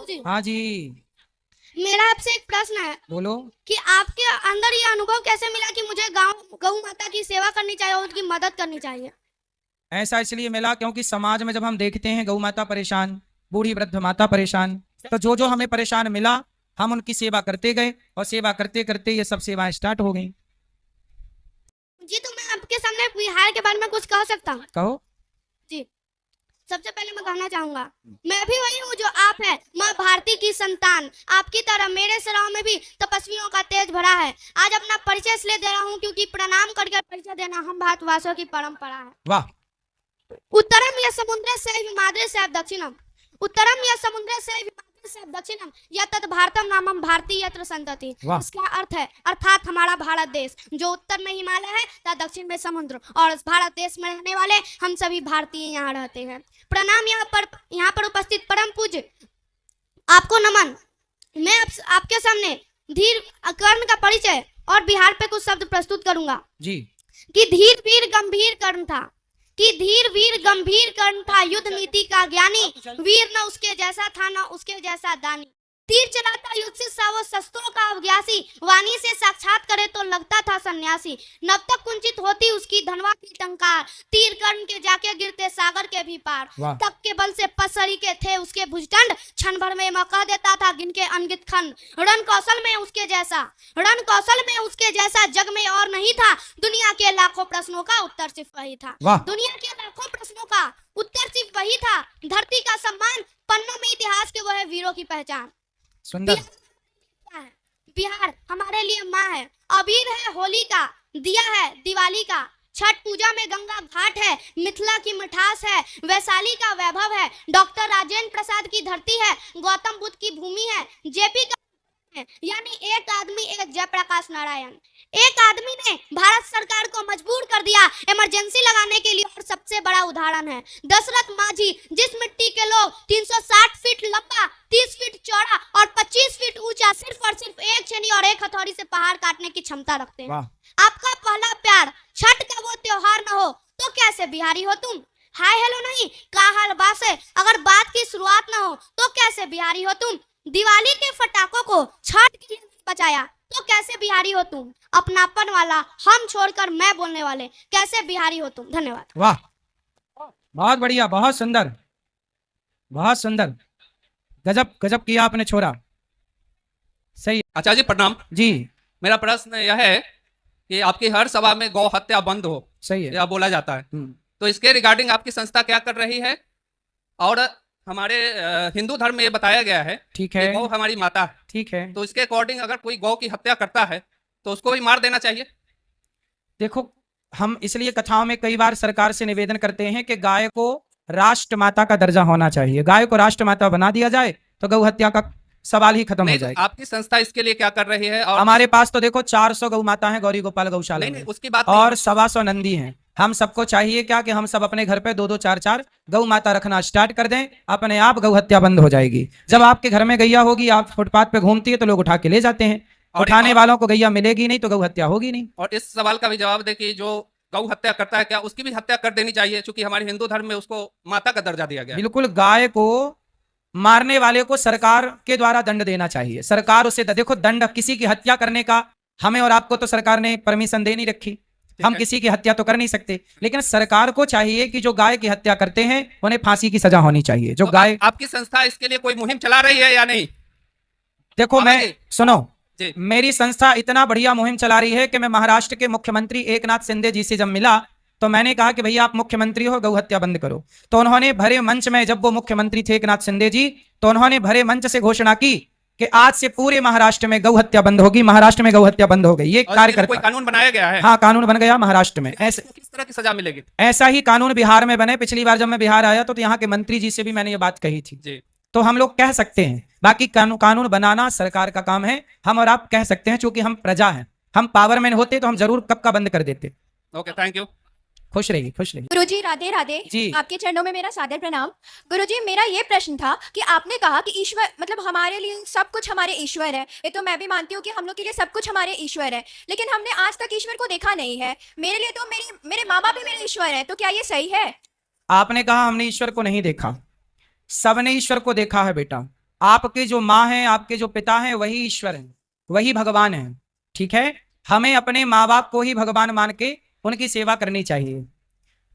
जी। हाँ जी, मेरा आपसे एक प्रश्न है बोलो। कि आपके अंदर ये अनुभव कैसे मिला कि मुझे गौ माता की सेवा करनी चाहिए और उनकी मदद करनी चाहिए? ऐसा इसलिए मिला क्योंकि समाज में जब हम देखते हैं गौ माता परेशान, बूढ़ी वृद्ध माता परेशान, तो जो जो हमें परेशान मिला हम उनकी सेवा करते गए और सेवा करते करते ये सब सेवाएं स्टार्ट हो गई। जी, तो मैं आपके सामने बिहार के बारे में कुछ कह सकता हूँ? कहो। जी, सबसे पहले मैं कहना चाहूंगा, मैं भी वही हूँ जो आप है, माँ भारती की संतान। आपकी तरह मेरे सराव में भी तपस्वियों का तेज भरा है। आज अपना परिचय इसलिए दे रहा हूँ क्योंकि प्रणाम करके परिचय देना हम भारतवासियों की परंपरा है। वाह। उत्तरम या समुद्र से विमाद्रे से दक्षिणम, उत्तरम या समुद्र से विमाद्रे से दक्षिणम या तद भारतम नामम भारती यत्र संतति। वाह। इसका अर्थ है अर्थात हमारा भारत देश जो उत्तर में हिमालय है तथा दक्षिण में समुद्र, और इस भारत देश में रहने वाले हम सभी भारतीय यहाँ रहते हैं। प्रणाम। यहाँ पर उपस्थित परम पूज्य आपको नमन। मैं आपके सामने धीर कर्ण का परिचय और बिहार पे कुछ शब्द प्रस्तुत करूंगा जी। कि धीर वीर गंभीर कर्ण था, कि धीर वीर गंभीर कर्ण था, युद्ध नीति का ज्ञानी, वीर न उसके जैसा था न उसके जैसा दानी। तीर चलाता युद्ध से सावो शस्त्रों का अभ्यासी, वाणी से साक्षात करे तो लगता था सन्यासी। नब तक कुंचित होती उसकी धनवा की टंकार, तीर कर्ण के जाके गिरते सागर के भी पार। तक के बल से पसरी के थे उसके भुजदंड, क्षण भर में कह देता था गिनके अनगित खंड। रण कौशल में उसके जैसा जग में और नहीं था, दुनिया के लाखों प्रश्नों का उत्तर सिर्फ वही था। दुनिया के लाखों प्रश्नों का उत्तर सिर्फ वही था। धरती का सम्मान, पन्नों में इतिहास के वो है वीरों की पहचान। सुंदर। बिहार हमारे लिए माँ है, अबीर है होली का, दिया है दिवाली का, छठ पूजा में गंगा घाट है, मिथिला की मिठास है, वैशाली का वैभव है, डॉक्टर राजेंद्र प्रसाद की धरती है, गौतम बुद्ध की भूमि है, जेपी का है। यानी एक आदमी एक जयप्रकाश नारायण। एक आदमी ने भारत सरकार को मजबूर कर दिया इमरजेंसी लगाने के लिए, और सबसे बड़ा उदाहरण है दशरथ माझी, जिस मिट्टी के लोग 360 फीट लंबा, 30 फीट चौड़ा और 25 फीट ऊंचा सिर्फ और सिर्फ एक छेनी और एक हथौड़ी से पहाड़ काटने की क्षमता रखते हैं। आपका पहला प्यार छठ का वो त्योहार न हो तो कैसे बिहारी हो तुम? हाय हेलो नहीं, का हाल बात है, अगर बात की शुरुआत न हो तो कैसे बिहारी हो तुम? दिवाली के फटाकों को छठ के लिए बचाया तो कैसे बिहारी हो तुम? अपनापन वाला हम छोड़कर मैं बोलने वाले, कैसे बिहारी हो तुम? धन्यवाद। वाह, बहुत बढ़िया, बहुत सुंदर, बहुत सुंदर, गजब गजब किया आपने छोरा। सही। आचार्य जी प्रणाम जी। मेरा प्रश्न यह है कि आपकी हर सभा में गौ हत्या बंद हो, सही है, यह बोला जाता है, तो इसके रिगार्डिंग आपकी संस्था क्या कर रही है? और हमारे हिंदू धर्म में ये बताया गया है, ठीक है, कि गौ हमारी माता है, ठीक है, तो इसके अकॉर्डिंग अगर कोई गौ की हत्या करता है तो उसको भी मार देना चाहिए? देखो, हम इसलिए कथाओं में कई बार सरकार से निवेदन करते हैं कि गाय को राष्ट्र माता का दर्जा होना चाहिए। गाय को राष्ट्र माता बना दिया जाए तो गौ हत्या का सवाल ही खत्म हो जाएगा। आपकी संस्था इसके लिए क्या कर रही है? और हमारे पास तो देखो 400 गौ माता है गौरी गोपाल गौशाला में, उसकी बात और 125 नंदी हैं। हम सबको चाहिए क्या कि हम सब अपने घर पे 2-2 4-4 गौ माता रखना स्टार्ट कर दें, अपने आप गौ हत्या बंद हो जाएगी। जब आपके घर में गैया होगी, आप फुटपाथ पे घूमती है तो लोग उठा के ले जाते हैं, उठाने वालों को गैया मिलेगी नहीं तो गौ हत्या होगी नहीं। और इस सवाल का भी जवाब दे कि जो गौ हत्या करता है क्या उसकी भी हत्या कर देनी चाहिए, क्योंकि हमारे हिंदू धर्म में उसको माता का दर्जा दिया गया? बिल्कुल, गाय को मारने वाले को सरकार के द्वारा दंड देना चाहिए। सरकार उसे देखो, दंड किसी की हत्या करने का हमें और आपको तो सरकार ने परमिशन दे नहीं रखी, हम किसी की हत्या तो कर नहीं सकते, लेकिन सरकार को चाहिए कि जो गाय की हत्या करते हैं उन्हें फांसी की सजा होनी चाहिए। जो गाय आपकी संस्था इसके लिए कोई मुहिम चला रही है या नहीं? देखो, मैं सुनो, मेरी संस्था इतना बढ़िया मुहिम चला रही है कि मैं महाराष्ट्र के मुख्यमंत्री एकनाथ शिंदे जी से जब मिला तो मैंने कहा कि भैया आप मुख्यमंत्री हो, गौ हत्या बंद करो। तो उन्होंने भरे मंच में, जब वो मुख्यमंत्री थे एकनाथ शिंदे जी, तो उन्होंने भरे मंच से घोषणा की कि आज से पूरे महाराष्ट्र में गौ हत्या बंद होगी। महाराष्ट्र में गौ हत्या बंद हो गई। ये कार्यकर्ता, कोई कानून बनाया गया है? हाँ, कानून बन गया महाराष्ट्र में। ऐसे किस तरह की सजा मिलेगी? ऐसा ही कानून बिहार में बने। पिछली बार जब मैं बिहार आया तो यहाँ के मंत्री जी से भी मैंने ये बात कही थी जी। तो हम लोग कह सकते हैं, बाकी कानून बनाना सरकार का काम है, हम और आप कह सकते हैं, चूंकि हम प्रजा हैं। हम पावर में होते तो हम जरूर कब का बंद कर देते। Okay, thank you. खुश रहिए, खुश रहिए। गुरुजी राधे राधे जी। आपके चरणों में मेरा सादर प्रणाम। गुरुजी, मेरा ये प्रश्न था कि आपने कहा कि ईश्वर मतलब हमारे लिए सब कुछ हमारे ईश्वर है। ये तो मैं भी मानती हूँ कि हम लोग के लिए सब कुछ हमारे ईश्वर है, लेकिन हमने आज तक ईश्वर को देखा नहीं है। मेरे लिए तो मेरे माँ बाप भी मेरे ईश्वर है, तो क्या ये सही है? आपने कहा हमने ईश्वर को नहीं देखा, सबने ईश्वर को देखा है बेटा। आपके जो माँ हैं, आपके जो पिता हैं, वही ईश्वर हैं, वही भगवान हैं। ठीक है, हमें अपने माँ बाप को ही भगवान मान के उनकी सेवा करनी चाहिए।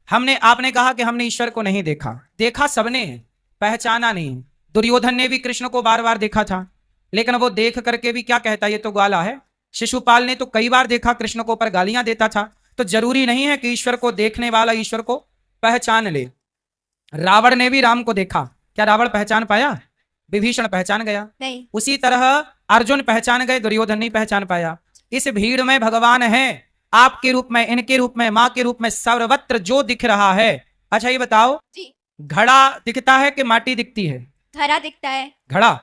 आपने कहा कि हमने ईश्वर को नहीं देखा, देखा सबने है, पहचाना नहीं। दुर्योधन ने भी कृष्ण को बार बार देखा था, लेकिन वो देख करके भी क्या कहता, ये तो ग्वाला है। शिशुपाल ने तो कई बार देखा कृष्ण को, पर गालियां देता था। तो जरूरी नहीं है कि ईश्वर को देखने वाला ईश्वर को पहचान ले। रावण ने भी राम को देखा, क्या रावण पहचान पाया? विभीषण पहचान गया। नहीं। उसी तरह अर्जुन पहचान गए, दुर्योधन नहीं पहचान पाया। इस भीड़ में भगवान है, आपके रूप में, इनके रूप में, माँ के रूप में, सर्वत्र जो दिख रहा है। अच्छा ये बताओ जी। घड़ा दिखता है कि माटी दिखती है? घड़ा दिखता है। घड़ा,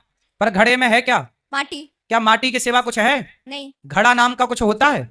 पर घड़े में है क्या? माटी। क्या माटी के सिवा कुछ है? नहीं। घड़ा नाम का कुछ होता है?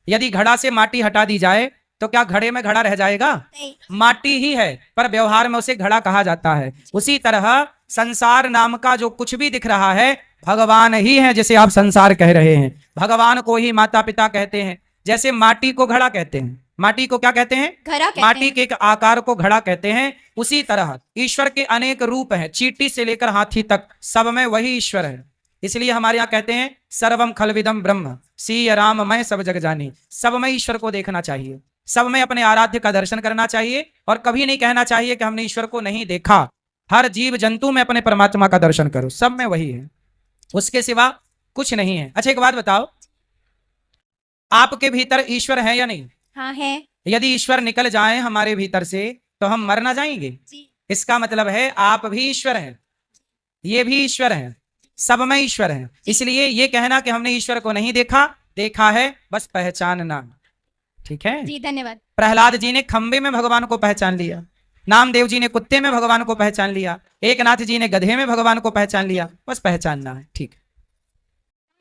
यदि घड़ा से माटी हटा दी जाए तो क्या घड़े में घड़ा रह जाएगा? नहीं। माटी ही है, पर व्यवहार में उसे घड़ा कहा जाता है। उसी तरह संसार नाम का जो कुछ भी दिख रहा है भगवान ही है, जिसे आप संसार कह रहे हैं। भगवान को ही माता पिता कहते हैं। जैसे माटी को घड़ा कहते हैं, माटी को क्या कहते हैं? घड़ा कहते माटी हैं। के एक आकार को घड़ा कहते हैं। उसी तरह ईश्वर के अनेक रूप हैं, चींटी से लेकर हाथी तक, सब में वही ईश्वर है। इसलिए हमारे यहाँ कहते हैं सर्वम खलविदम ब्रह्म सीय राम मैं सब जग जानी। सब में ईश्वर को देखना चाहिए, सब में अपने आराध्य का दर्शन करना चाहिए, और कभी नहीं कहना चाहिए कि हमने ईश्वर को नहीं देखा। हर जीव जंतु में अपने परमात्मा का दर्शन करो, सब में वही है, उसके सिवा कुछ नहीं है। अच्छा एक बात बताओ, आपके भीतर ईश्वर है या नहीं? हाँ है। यदि ईश्वर निकल जाए हमारे भीतर से तो हम मर ना जाएंगे? जी। इसका मतलब है आप भी ईश्वर हैं, ये भी ईश्वर हैं, सब में ईश्वर हैं। इसलिए ये कहना कि हमने ईश्वर को नहीं देखा, देखा है, बस पहचानना। ठीक है जी धन्यवाद। प्रहलाद जी ने खंबे में भगवान को पहचान लिया, नामदेव जी ने कुत्ते में भगवान को पहचान लिया, एकनाथ जी ने गधे में भगवान को पहचान लिया, बस पहचानना है। ठीक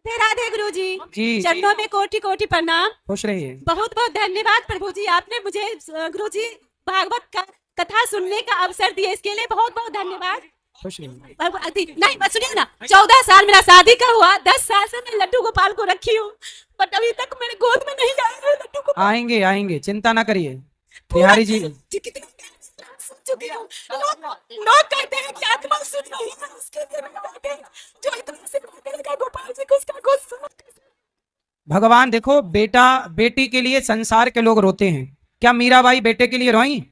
राधे राधे गुरु जी, जी चरणों में कोटि कोटि प्रणाम। खुश रहिए। बहुत बहुत धन्यवाद प्रभु जी, आपने मुझे गुरु जी भागवत का कथा सुनने का अवसर दिया, इसके लिए बहुत बहुत धन्यवाद। खुश रहिए। नहीं बस सुनिए ना, 14 साल मेरा शादी का हुआ, 10 साल से मैं लड्डू गोपाल को रखी हूँ, बट अभी तक मेरे गोद में नहीं आए हैं लड्डू गोपाल। आएंगे आएंगे, चिंता ना करिए बिहारी जी। कितना चुकी हूँ। लोग कहते हैं कि आत्मा सुन रही है, उसके लिए मैं बैठे हैं, जो इतना से का गोपाल जी को उसका गुस्सा। भगवान देखो, बेटा बेटी के लिए संसार के लोग रोते हैं, क्या मीराबाई बेटे के लिए रोई?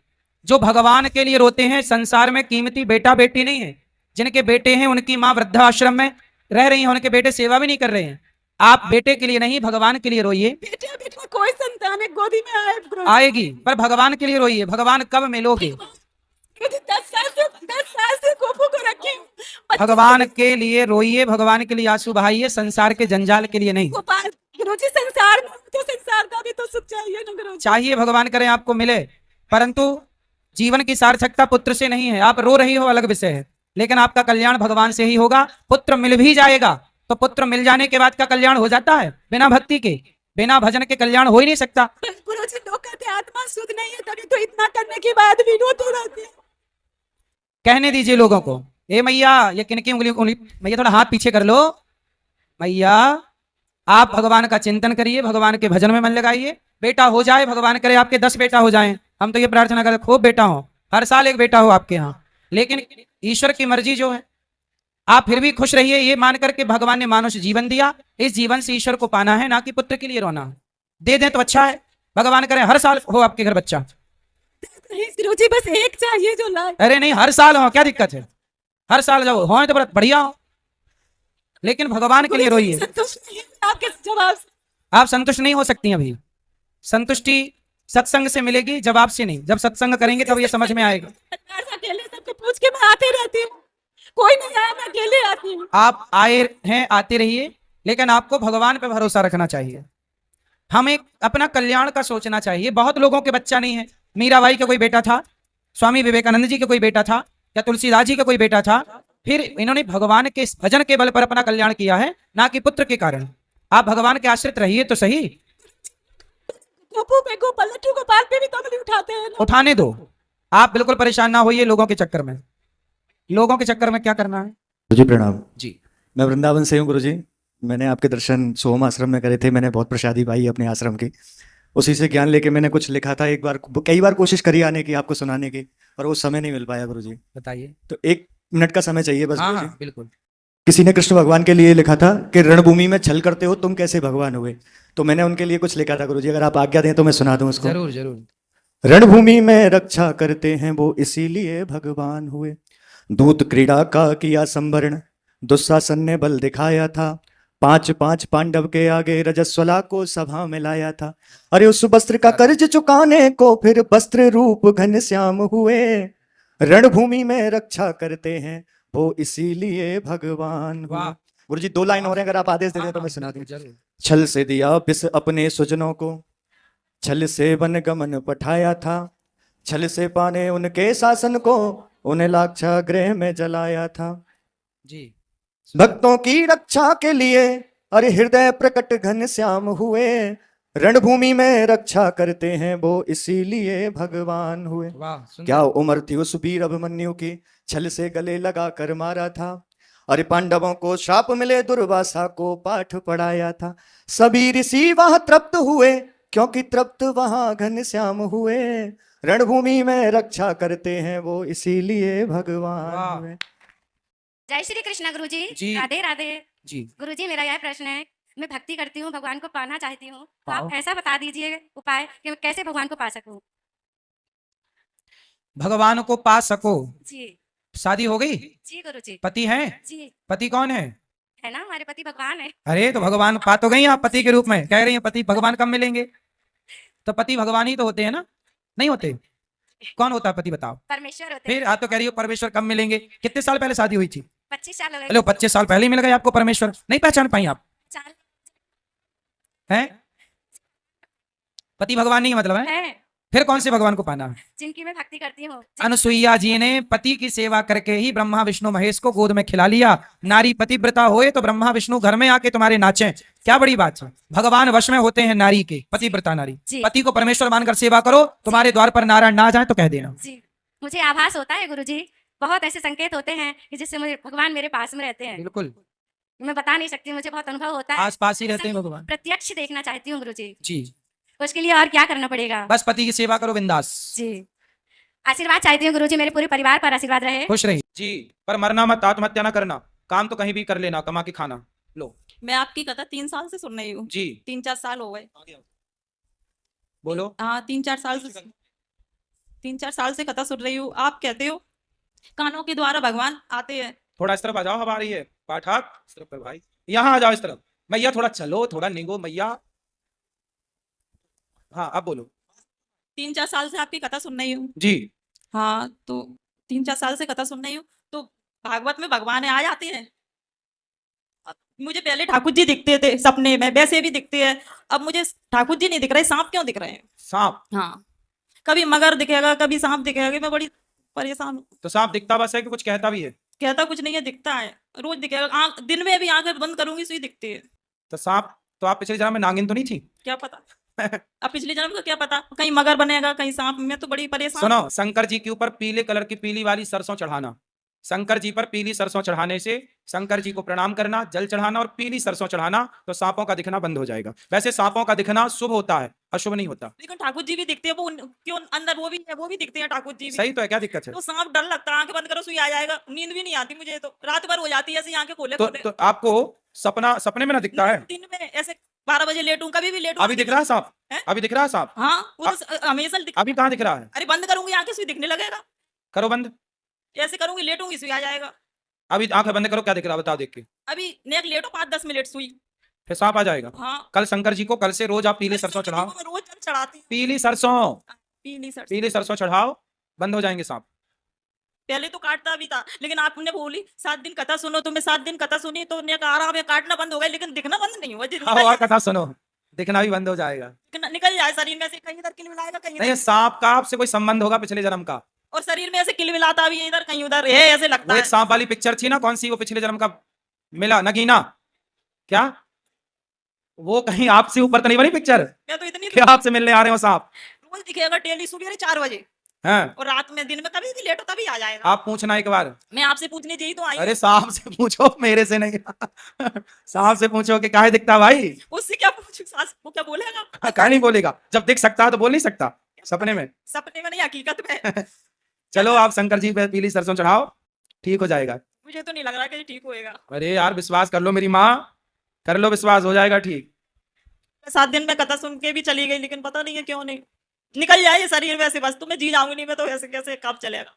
जो भगवान के लिए रोते हैं, संसार में कीमती बेटा बेटी नहीं है। जिनके बेटे हैं उनकी माँ वृद्धाश्रम में रह रही है, उनके बेटे सेवा भी नहीं कर रहे हैं। आप बेटे के लिए नहीं, भगवान के लिए रोइए। बेटा बेटा कोई संतान है गोदी में आए गुरु जी। आएगी, पर भगवान के लिए रोइए। भगवान कब मिलोगे? 10 साल से गोपू को रखी हूँ। भगवान के लिए रोइए, भगवान के लिए आंसू बहाइए, संसार के जंजाल के लिए नहीं। गोपाल गुरु जी, संसार में तो संसार का भी तो सुख चाहिए ना गुरु जी। चाहिए, भगवान करे आपको मिले, परंतु जीवन की सार्थकता पुत्र से नहीं है। आप रो रही हो अलग विषय है, लेकिन आपका कल्याण भगवान से ही होगा। पुत्र मिल भी जाएगा तो पुत्र मिल जाने के बाद का कल्याण हो जाता है, बिना भक्ति के, बिना भजन के कल्याण हो ही नहीं सकता। गुरु जी लोग कहते हैं आत्मा शुद्ध नहीं है, तभी तो इतना करने के बाद भी रोते रहते हैं। कहने दीजिए लोगों को, ए मैया ये किनकी उंगली, मैया थोड़ा हाथ पीछे कर लो। मैया आप भगवान का चिंतन करिए, भगवान के भजन में मन लगाइए। बेटा हो जाए, भगवान करे आपके 10 बेटा हो जाएं। हम तो ये प्रार्थना करते खूब बेटा हो, हर साल एक बेटा हो आपके यहाँ, लेकिन ईश्वर की मर्जी जो है, आप फिर भी खुश रहिए ये मान करके भगवान ने मानुष जीवन दिया, इस जीवन से ईश्वर को पाना है, ना कि पुत्र के लिए रोना है। दे दें तो अच्छा है, भगवान करे हर साल हो आपके घर बच्चा। नहीं गुरु जी, बस एक चाहिए जो लाए। अरे नहीं, हर साल हो, क्या दिक्कत है? हर साल जाओ हो तो बढ़िया हो, लेकिन भगवान के लिए रोइए। संतुष्ट नहीं है आपके जवाब से। आप संतुष्ट नहीं हो सकती अभी। संतुष्टि सत्संग से मिलेगी, जवाब से नहीं। जब सत्संग करेंगे तब ये समझ में आएगा। अकेले सबको पूछ के मैं आते रहती हूँ, कोई नहीं आया, मैं अकेले आती हूँ। आप आए हैं, आते रहिए, लेकिन आपको भगवान पे भरोसा रखना चाहिए। हमें अपना कल्याण का सोचना चाहिए। बहुत लोगों के बच्चा नहीं है। मीराबाई का कोई बेटा था, स्वामी विवेकानंद जी का कोई बेटा था, या तुलसीदास जी का कोई बेटा था, फिर इन्होंने भगवान के भजन के बल पर अपना कल्याण किया है, ना कि पुत्र के कारण। आप भगवान के आश्रित रहिए तो सही। गोपू पे गोपाल, लट्टू गोपाल पे भी तो नहीं उठाते हैं। उठाने दो, आप बिल्कुल परेशान ना होइए लोगों के चक्कर में। लोगों के चक्कर में क्या करना है? गुरुजी प्रणाम जी। मैं वृंदावन से हूँ गुरुजी। मैंने आपके दर्शन सोहम आश्रम में करे थे, मैंने बहुत प्रसादी पाई अपने आश्रम की, उसी से ज्ञान लेके मैंने कुछ लिखा था। एक बार कई बार कोशिश करी आने की, आपको सुनाने की, पर वो समय नहीं मिल पाया गुरुजी। बताइए। तो 1 मिनट का समय चाहिए बस हाँ गुरुजी। हाँ बिल्कुल। किसी ने कृष्ण भगवान के लिए लिखा था कि रणभूमि में छल करते हो तुम कैसे भगवान हुए। तो मैंने उनके लिए कुछ लिखा था गुरुजी, अगर आप आज्ञा दें तो मैं सुना दूं उसको। जरूर जरूर। रणभूमि में रक्षा करते हैं वो इसीलिए भगवान हुए। दूत क्रीड़ा का किया संवरण, दुशासन ने बल दिखाया था। 5 पांडव के आगे रजस्वला को सभा में लाया था। अरे उस वस्त्र का कर्ज चुकाने को फिर वस्त्र रूप घनश्याम हुए। रणभूमि में रक्षा करते हैं वो इसीलिए भगवान हुए। वाह। गुरुजी 2 लाइन और हैं, अगर आप आदेश दे दें तो मैं सुना दूं। जरूर। छल से दिया विष अपने सुजनों को, छल से वन गमन पठाया था। छल से पाने उनके शासन को, उन्हें लाक्षागृह में जलाया था। जी। भक्तों की रक्षा के लिए अरे हृदय प्रकट घनश्याम हुए। रणभूमि में रक्षा करते हैं वो इसीलिए भगवान हुए। वाह सुंदर। क्या उम्र थी उस वीर अभिमन्यु की, छल से गले लगा कर मारा था। अरे पांडवों को श्राप मिले, दुर्वासा को पाठ पढ़ाया था। सभी ऋषि वहां तृप्त हुए, क्योंकि तृप्त वहां घनश्याम हुए। रणभूमि में रक्षा करते हैं वो इसीलिए भगवान वाह। हुए। जय श्री कृष्ण गुरुजी। जी। राधे राधे। जी। गुरुजी मेरा यह प्रश्न है, मैं भक्ति करती हूँ, भगवान को पाना चाहती हूँ, तो पाओ। आप ऐसा बता दीजिए उपाय कि मैं कैसे भगवान को पा सकूं। भगवान को पा सको। जी शादी हो गई? जी गुरुजी। पति है? जी पति कौन है? है ना, हमारे पति भगवान है। अरे तो भगवान पा तो गई आप पति के रूप में, कह रही हैं पति भगवान कब मिलेंगे? तो पति भगवान ही तो होते हैं ना, नहीं होते? कौन होता है पति बताओ? परमेश्वर होते फिर हैं। आप तो कह रही हो परमेश्वर कब मिलेंगे? कितने साल पहले शादी हुई थी? 25 साल हो गए। हेलो 25 साल पहले ही मिल गए आपको परमेश्वर, नहीं पहचान पाई आप? चाल हैं? पति भगवान नहीं मतलब है? है फिर कौन से भगवान को पाना है? जिनकी मैं भक्ति करती हूँ। अनुसुईया जी ने पति की सेवा करके ही ब्रह्मा विष्णु महेश को गोद में खिला लिया। नारी पतिव्रता होए तो ब्रह्मा विष्णु घर में आके तुम्हारे नाचे, क्या बड़ी बात है? भगवान वश में होते हैं नारी के, पतिव्रता नारी। जी। पति को परमेश्वर मानकर सेवा करो, तुम्हारे द्वार पर नारायण ना जाए तो कह देना। जी मुझे आभास होता है गुरुजी, बहुत ऐसे संकेत होते हैं कि जिससे मुझे भगवान मेरे पास में रहते हैं। बिल्कुल मैं बता नहीं सकती, मुझे बहुत अनुभव होता है। आस पास ही रहते हैं भगवान। प्रत्यक्ष देखना चाहती हूँ गुरुजी, जी उसके लिए और क्या करना पड़ेगा? बस पति की सेवा करो बिंदास, जी आशीर्वाद चाहती हूँ गुरुजी, मेरे पूरे परिवार पर आशीर्वाद रहे। खुश रही जी। पर मरना मत, आत्महत्या ना करना, काम तो कहीं भी कर लेना, कमा के खाना। लो मैं आपकी कथा 3 साल से सुन रही हूँ। जी 3-4 साल हो गए। बोलो। हाँ 3-4 साल से कथा सुन रही हूँ। आप कहते हो कानों के द्वारा भगवान आते हैं। थोड़ा इस तरफ आ जाओ, हवा आ रही है। पाठक इस तरफ पर भाई, यहाँ आ जाओ इस तरफ। मैया थोड़ा चलो, थोड़ा निगो मैया। हाँ अब बोलो। 3-4 साल से आपकी कथा सुन रही हूँ। जी हाँ तो 3-4 साल से कथा सुन रही हूँ, तो भागवत में भगवान आ जाते हैं। अब मुझे पहले ठाकुर जी दिखते थे सपने में, वैसे भी दिखते हैं। अब मुझे ठाकुर जी नहीं दिख रहे, सांप क्यों दिख रहे हैं? सांप? हाँ कभी मगर दिखेगा, कभी सांप दिखेगा। मैं बड़ी परेशान हूँ। तो सांप दिखता बस है कि कुछ कहता भी है? कहता कुछ नहीं है, दिखता है, रोज दिखेगा। आँख दिन में भी आंखें बंद करूंगी सुई दिखती है। तो सांप तो आप पिछले जन्म में नागिन तो नहीं थी? क्या पता अब पिछले जन्म का क्या पता, कहीं मगर बनेगा कहीं सांप। मैं तो बड़ी परेशान। सुनो, शंकर जी के ऊपर पीले कलर की पीली वाली सरसों चढ़ाना। शंकर जी पर पीली सरसों चढ़ाने से शंकर जी को प्रणाम करना, जल चढ़ाना और पीली सरसों चढ़ाना, तो सांपों का दिखना बंद हो जाएगा। वैसे सांपों का दिखना शुभ होता है, अशुभ नहीं होता। लेकिन ठाकुर जी भी दिखते हैं, वो क्यों अंदर वो भी दिखते हैं ठाकुर जी भी। सही तो है, क्या दिक्कत है? तो सांप डर लगता है, आंखें बंद करो सुई आ जाएगा। नींद भी नहीं आती मुझे, तो रात भर हो जाती है ऐसी आंखें खोले तो आपको सपने में ना दिखता है? दिन में ऐसे 12 बजे लेटूं, कभी भी लेटूं। अभी दिख रहा है सांप? है? अभी दिख रहा है सांप? हाँ वो तो हमेशा अभी कहाँ दिख रहा है? अरे बंद करूंगी आंखें सुई दिखने लगेगा। करो बंद। ऐसे करूंगी लेटूंगी सुई आ जाएगा। अभी आंखें बंद करो, क्या दिख रहा है बताओ देख के। अभी नेक लेटो 5-10 मिनट सुई, फिर सांप आ जाएगा। हाँ कल शंकर जी को, कल से रोज आप पीली सरसों चढ़ाओ। मैं रोज जल चढ़ाती हूँ। पीली सरसों, पीली सरसों चढ़ाओ, बंद हो जाएंगे सांप। पहले तो काटता भी था, लेकिन आपने बोली 7 दिन कथा सुनो, तो मैं 7 दिन कथा सुनी तो ने कहा आराम है, काटना बंद हो गया, लेकिन दिखना बंद नहीं हुआ। और कथा सुनो, दिखना भी बंद हो जाएगा। निकल जाए शरीर में से, कहीं इधर किल मिलाएगा कहीं नहीं, सांप का आपसे कोई संबंध होगा पिछले जन्म का। और शरीर में ऐसे किल मिलाता भी है, इधर कहीं उधर है, ऐसे लगता वो है। एक सांप वाली पिक्चर थी ना, कौन सी, वो पिछले जन्म का मिला नगीना क्या? वो कहीं आपसे ऊपर तो नहीं बनी पिक्चर? मैं तो इतनी क्या आपसे मिलने आ रहे हो सांप? रोज दिखेगा डेली सुबह 4 बजे, हैं? और रात में, दिन में कभी भी लेटो तभी आ जाएगा। आप पूछना एक बार। मैं आपसे पूछने यही तो आई हूँ। अरे सांप से पूछो, मेरे से नहीं। सांप से पूछो कि काहे दिखता भाई। उससे क्या पूछूं? सास वो क्या बोलेगा? काहे नहीं बोलेगा? जब दिख सकता है तो बोल नहीं सकता? सपने में? सपने में नहीं, हकीकत में। चलो आप शंकर जी पे पीली सरसों चढ़ाओ, ठीक हो जाएगा। मुझे तो नहीं लग रहा कि ये ठीक होएगा। अरे यार विश्वास कर लो मेरी माँ, कर लो विश्वास, हो जाएगा ठीक। 7 दिन में कथा सुन के भी चली गई, लेकिन पता नहीं है क्यों नहीं निकल जाए ये शरीर वैसे, बस तो मैं जी जाऊंगी, नहीं मैं तो ऐसे कैसे कब चलेगा।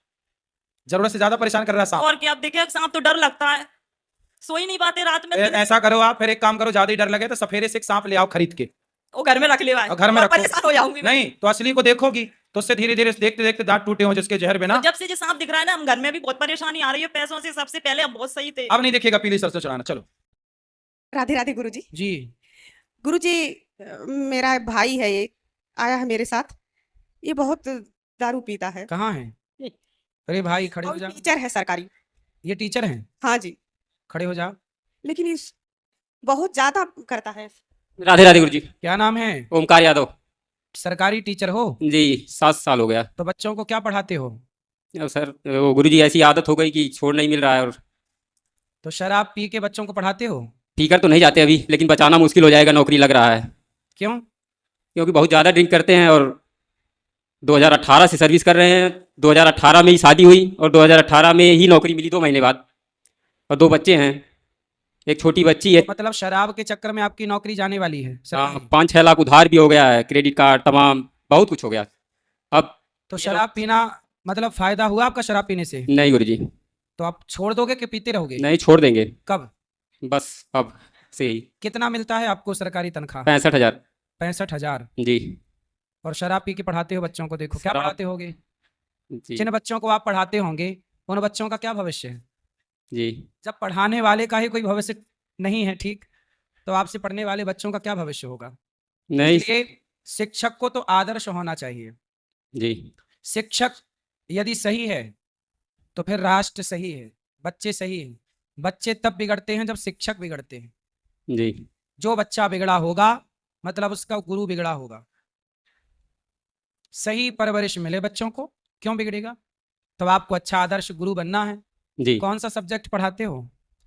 जरूरत से ज्यादा परेशान कर रहा है सांप। और क्या, आप देखिए सांप तो डर लगता है, सो ही नहीं पाते रात में। ऐसा करो आप, फिर एक काम करो, ज्यादा ही डर लगे तो सफेरे से एक सांप ले आओ खरीद के, वो घर में रख ले भाई, और घर में और रखो। परेशान हो जाऊंगी मैं। नहीं तो असली को देखोगी तो उससे धीरे धीरे देखते देखते दांत टूटे हो जिसके जहर बिना। तो जब से ये सांप दिख रहा है ना, हम घर में भी बहुत परेशानी आ रही है पैसों से। सबसे पहले हम बहुत सही थे। अब नहीं देखेगा, पीली सरसों चढ़ाना। चलो राधे राधे गुरुजी। जी। गुरुजी, मेरा भाई है, ये आया है मेरे साथ, ये बहुत दारू पीता है कहाँ है? अरे भाई खड़े हो और जा। टीचर है सरकारी। ये टीचर हैं? हाँ जी, खड़े हो जाओ। लेकिन इस बहुत ज्यादा करता है। राधे राधे गुरुजी। क्या नाम है? ओमकार यादव सरकारी टीचर हो? जी, 7 साल हो गया। तो बच्चों को क्या पढ़ाते हो? अब सर वो गुरुजी ऐसी आदत हो गई कि छोड़ नहीं मिल रहा है, और तो शराब पी के बच्चों को पढ़ाते हो? पीकर तो नहीं जाते अभी, लेकिन बचाना मुश्किल हो जाएगा, नौकरी लग रहा है। क्यों? क्योंकि बहुत ज़्यादा ड्रिंक करते हैं, और 2018 से सर्विस कर रहे हैं। 2018 में ही शादी हुई और 2018 में ही नौकरी मिली 2 महीने बाद, और 2 बच्चे हैं, एक छोटी बच्ची है। मतलब शराब के चक्कर में आपकी नौकरी जाने वाली है? सरकारी। 5-6 लाख उधार भी हो गया है, क्रेडिट कार्ड तमाम बहुत कुछ हो गया। अब तो शराब पीना मतलब फायदा हुआ आपका शराब पीने से? नहीं गुरुजी। तो आप छोड़ दोगे कि पीते रहोगे? नहीं, छोड़ देंगे कब? बस अब से ही। कितना मिलता है आपको सरकारी तनख्वाह? 65,000। 65,000। जी और शराब पी के पढ़ाते हो बच्चों को, देखो क्या शराब- पढ़ाते होगे? जी जिन बच्चों को आप पढ़ाते होंगे उन बच्चों का क्या भविष्य है? जी। जब पढ़ाने वाले का ही कोई भविष्य नहीं है, ठीक, तो आपसे पढ़ने वाले बच्चों का क्या भविष्य होगा? नहीं। इसलिए शिक्षक को तो आदर्श होना चाहिए। जी शिक्षक यदि सही है तो फिर राष्ट्र सही है, बच्चे सही है। बच्चे तब बिगड़ते हैं जब शिक्षक बिगड़ते हैं। जी। जो बच्चा बिगड़ा होगा मतलब उसका गुरु बिगड़ा होगा। सही परवरिश मिले बच्चों को, क्यों बिगड़ेगा? तो आपको अच्छा आदर्श गुरु बनना है। जी। कौन सा सब्जेक्ट पढ़ाते हो?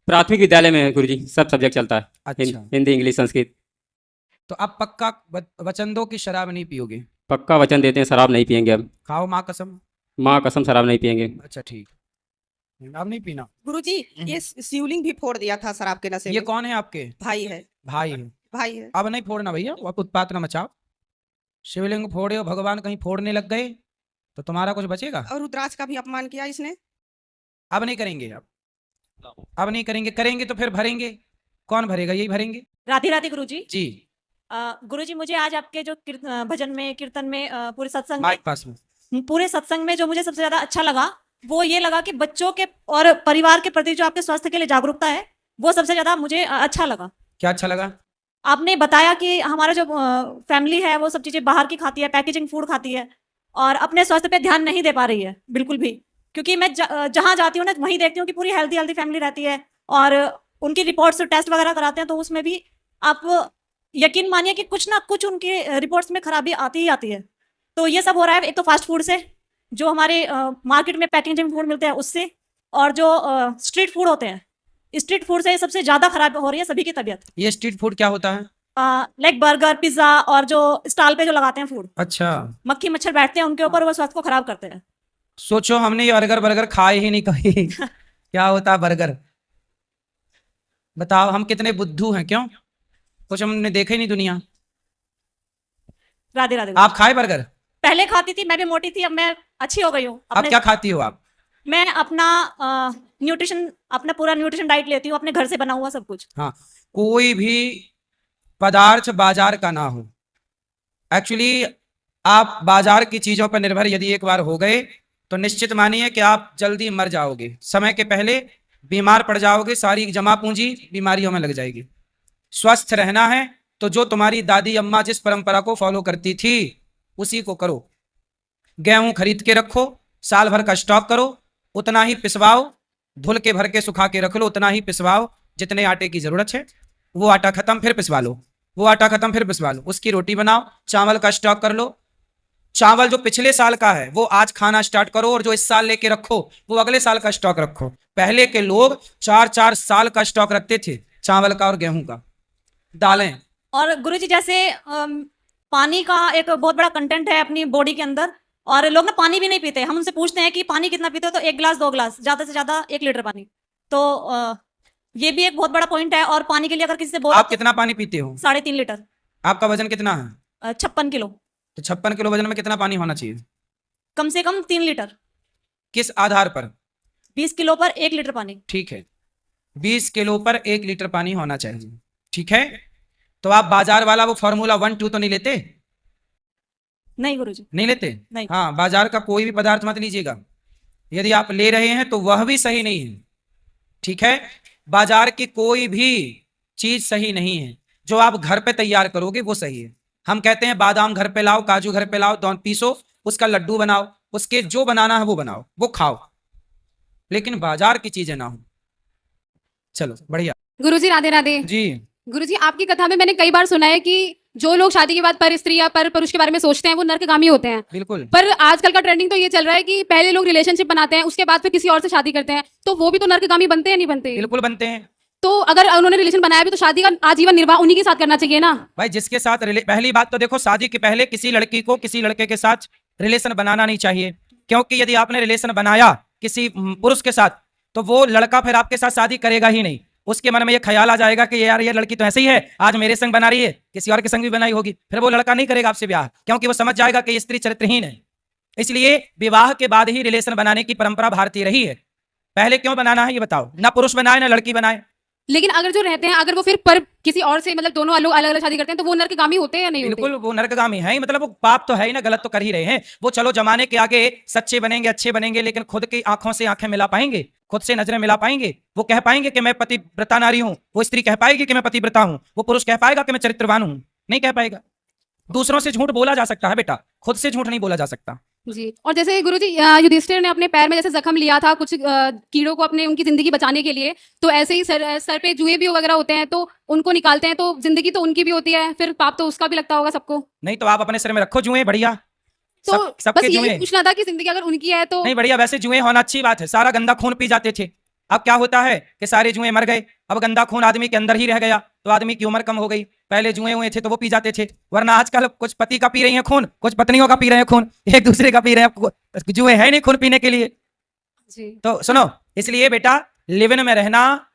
प्राथमिक विद्यालय में गुरुजी सब सब्जेक्ट चलता है। अच्छा, हिंदी, इंग्लिश, संस्कृत। तो अब पक्का वचन दो कि शराब नहीं पियोगे? पक्का वचन देते हैं, शराब नहीं पियेंगे अब। खाओ माँ कसम। माँ कसम, शराब नहीं पियेंगे। अच्छा ठीक, अब नहीं पीना। गुरुजी, ये शिवलिंग भी फोड़ दिया था शराब के नशे ये में। कौन है आपके? भाई है, भाई है। भाई है। अब नहीं फोड़ना भैया, अब उत्पात न मचाओ। शिवलिंग फोड़े हो, भगवान कहीं फोड़ने लग गए तो तुम्हारा कुछ बचेगा? और रुद्राक्ष का भी अपमान किया इसने। अब नहीं करेंगे, अब नहीं करेंगे। करेंगे तो फिर भरेंगे। कौन भरेगा? यही भरेंगे। राधे राधे गुरुजी। जी। गुरुजी, मुझे आज आपके जो भजन में, कीर्तन में, पूरे सत्संग माइक पास में। पूरे सत्संग में जो मुझे सबसे ज्यादा अच्छा लगा वो ये लगा कि बच्चों के और परिवार के प्रति जो आपके स्वास्थ्य के लिए जागरूकता है, वो सबसे ज्यादा मुझे अच्छा लगा। क्या अच्छा लगा? आपने बताया कि हमारा जो फैमिली है वो सब चीजें बाहर की खाती है, पैकेजिंग फूड खाती है, और अपने स्वास्थ्य पे ध्यान नहीं दे पा रही है बिल्कुल भी। क्योंकि मैं जहाँ जाती हूँ ना, वहीं देखती हूँ कि पूरी हेल्दी हेल्दी फैमिली रहती है, और उनकी रिपोर्ट्स टेस्ट वगैरह कराते हैं तो उसमें भी आप यकीन मानिए कि कुछ ना कुछ उनके रिपोर्ट्स में खराबी आती ही आती है। तो ये सब हो रहा है एक तो फास्ट फूड से, जो हमारे मार्केट में पैकेजिंग फूड मिलते हैं उससे, और जो स्ट्रीट फूड होते हैं, स्ट्रीट फूड से सबसे ज्यादा खराब हो रही है सभी की तबीयत। ये स्ट्रीट फूड क्या होता है? लाइक बर्गर, पिज्जा, और जो स्टॉल पे जो लगाते हैं फूड, अच्छा, मक्खी मच्छर बैठते हैं उनके ऊपर, वो स्वास्थ्य को खराब करते हैं। सोचो हमने ये बर्गर खाए ही नहीं कभी। क्या होता है बर्गर? बताओ, हम कितने बुद्धू हैं। क्यों? कुछ हमने देखा ही नहीं दुनिया। राधे राधे। आप खाए बर्गर? पहले खाती थी, मैं भी मोटी थी, अब मैं अच्छी हो गई हूँ। अब क्या खाती हो आप? मैं अपना न्यूट्रिशन, अपना पूरा न्यूट्रिशन डाइट लेती हूँ, अपने घर से बना हुआ सब कुछ। हाँ, कोई भी पदार्थ बाजार का ना हो। एक्चुअली आप बाजार की चीजों पर निर्भर यदि एक बार हो गए तो निश्चित मानिए कि आप जल्दी मर जाओगे, समय के पहले बीमार पड़ जाओगे, सारी जमा पूंजी बीमारियों में लग जाएगी। स्वस्थ रहना है तो जो तुम्हारी दादी अम्मा जिस परंपरा को फॉलो करती थी उसी को करो। गेहूं खरीद के रखो, साल भर का स्टॉक करो, उतना ही पिसवाओ, धुल के भर के सुखा के रख लो, उतना ही पिसवाओ जितने आटे की जरूरत है। वो आटा खत्म फिर पिसवा लो, वो आटा खत्म फिर पिसवा लो, उसकी रोटी बनाओ। चावल का स्टॉक कर लो, चावल जो पिछले साल का है वो आज खाना स्टार्ट करो, और जो इस साल लेके रखो वो अगले साल का स्टॉक रखो। पहले के लोग 4-4 साल का स्टॉक रखते थे, चावल का और गेहूं का। दालें, और गुरुजी जैसे पानी का एक बहुत बड़ा कंटेंट है अपनी बॉडी के अंदर, और लोग ना पानी भी नहीं पीते। हम उनसे पूछते हैं कि पानी कितना पीते हो, तो 1 गिलास 2 गिलास, ज्यादा से ज्यादा 1 लीटर पानी। तो ये भी एक बहुत बड़ा पॉइंट है। और पानी के लिए अगर किसी से बोल आप कितना पानी पीते हो? 3.5 लीटर। आपका वजन कितना है? 56 किलो। तो 56 किलो वजन में कितना पानी होना चाहिए? कम से कम 3 लीटर। किस आधार पर? 20 किलो पर 1 लीटर पानी। ठीक है, 20 किलो पर 1 लीटर पानी होना चाहिए। ठीक है, तो आप बाजार वाला वो फॉर्मूला 1 2 तो नहीं लेते? नहीं गुरुजी। नहीं लेते? नहीं। हाँ, बाजार का कोई भी पदार्थ मत लीजिएगा। यदि आप ले रहे हैं तो वह भी सही नहीं है। ठीक है, बाजार की कोई भी चीज सही नहीं है। जो आप घर पे तैयार करोगे वो सही है। हम कहते हैं बादाम घर पे लाओ, काजू घर पे लाओ, दोनों पीसो, उसका लड्डू बनाओ, उसके जो बनाना है वो बनाओ, वो खाओ, लेकिन बाजार की चीजें ना हो। चलो बढ़िया। गुरुजी राधे राधे। जी, गुरुजी आपकी कथा में मैंने कई बार सुना है कि जो लोग शादी के बाद पर स्त्री या पर पुरुष के बारे में सोचते हैं वो नरकगामी होते हैं। बिल्कुल। पर आजकल का ट्रेंडिंग तो ये चल रहा है कि पहले लोग रिलेशनशिप बनाते हैं, उसके बाद फिर किसी और से शादी करते हैं, तो वो भी तो नरकगामी बनते हैं नहीं बनते? बिल्कुल बनते हैं। तो अगर उन्होंने रिलेशन बनाया भी तो शादी का आजीवन निर्वाह उन्हीं के साथ करना चाहिए ना? भाई जिसके साथ पहली बात तो देखो, शादी के पहले किसी लड़की को किसी लड़के के साथ रिलेशन बनाना नहीं चाहिए, क्योंकि यदि आपने रिलेशन बनाया किसी पुरुष के साथ तो वो लड़का फिर आपके साथ शादी करेगा ही नहीं। उसके मन में ये ख्याल आ जाएगा कि यार ये लड़की तो ऐसे ही है, आज मेरे संग बना रही है, किसी और के संग भी बनाई होगी, फिर वो लड़का नहीं करेगा आपसे ब्याह, क्योंकि वो समझ जाएगा कि ये स्त्री चरित्रहीन है। इसलिए विवाह के बाद ही रिलेशन बनाने की परंपरा भारतीय रही है। पहले क्यों बनाना है ये बताओ? ना पुरुष बनाए ना लड़की बनाए। लेकिन अगर जो रहते हैं, अगर वो फिर पर किसी और से मतलब दोनों अलग अलग शादी करते हैं तो वो नरकगामी होते हैं या नहीं होते? बिल्कुल, वो नरकगामी है ही, मतलब वो पाप तो है ही ना, गलत तो कर ही रहे हैं वो। चलो जमाने के आगे सच्चे बनेंगे, अच्छे बनेंगे, लेकिन खुद की आंखों से आंखें मिला पाएंगे? खुद से नजरें मिला पाएंगे? वो कह पाएंगे कि मैं पतिव्रता नारी हूं? वो स्त्री कह पाएगी कि मैं पतिव्रता हूं? वो पुरुष कह पाएगा कि मैं चरित्रवान हूं? नहीं कह पाएगा। दूसरों से झूठ बोला जा सकता है बेटा, खुद से झूठ नहीं बोला जा सकता। जी। और जैसे गुरुजी युधिष्ठिर ने अपने पैर में जैसे जख्म लिया था कुछ कीड़ों को अपने उनकी जिंदगी बचाने के लिए, तो ऐसे ही सर पे जुए भी वगैरह होते हैं तो उनको निकालते हैं, तो जिंदगी तो उनकी भी होती है, फिर पाप तो उसका भी लगता होगा सबको। नहीं तो आप अपने सिर में रखो जुए, बढ़िया। तो सबके बस जुए यही पूछना था कि जिंदगी अगर उनकी है तो नहीं, बढ़िया। वैसे जुए होना अच्छी बात है, सारा गंदा खून पी जाते थे। अब क्या होता है कि सारे जुए मर गए, अब गंदा खून आदमी के अंदर ही रह गया, तो आदमी की उम्र कम हो गई। पहले जुए हुए थे तो वो पी जाते थे, वरना आजकल कुछ पति का पी रही हैं खून, कुछ पत्नियों का पी रहे हैं खून, एक दूसरे का पी रहे हैं। जुए है नहीं खून पीने के लिए। जी। तो सुनो, इसलिए बेटा लिव इन में रहना,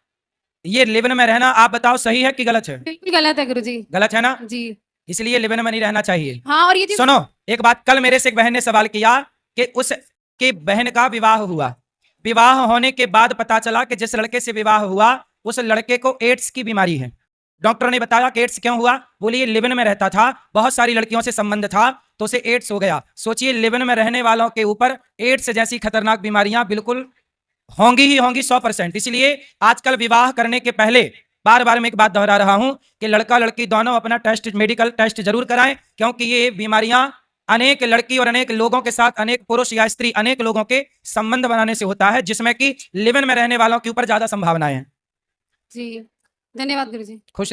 ये लिव इन में रहना आप बताओ सही है कि गलत है? बिल्कुल गलत है गुरुजी। गलत है ना? जी। इसलिए लिव इन में नहीं रहना चाहिए। हाँ, और ये चीज सुनो, एक बात, कल मेरे से एक बहन ने सवाल किया कि उसके बहन का विवाह हुआ, विवाह होने के बाद पता चला कि जिस लड़के से विवाह हुआ उस लड़के को एड्स की बीमारी है। डॉक्टर ने बताया कि एड्स क्यों हुआ? बोली ये लिव इन में रहता था, बहुत सारी लड़कियों से संबंध था तो उसे एड्स हो गया। सोचिए, लिव इन में रहने वालों के ऊपर एड्स जैसी खतरनाक बीमारियां बिल्कुल होंगी ही होंगी, 100%। इसलिए आजकल विवाह करने के पहले बार बार मैं एक बात दोहरा रहा हूं कि लड़का लड़की दोनों अपना टेस्ट, मेडिकल टेस्ट जरूर कराएं, क्योंकि ये बीमारियां अनेक लड़की और अनेक लोगों के साथ, अनेक पुरुष या स्त्री, अनेक लोगों के संबंध बनाने से होता है, जिसमें कि लिव इन में रहने वालों के ऊपर ज्यादा संभावनाएं हैं। जी। धन्यवाद गुरुजी। खुश रहिए।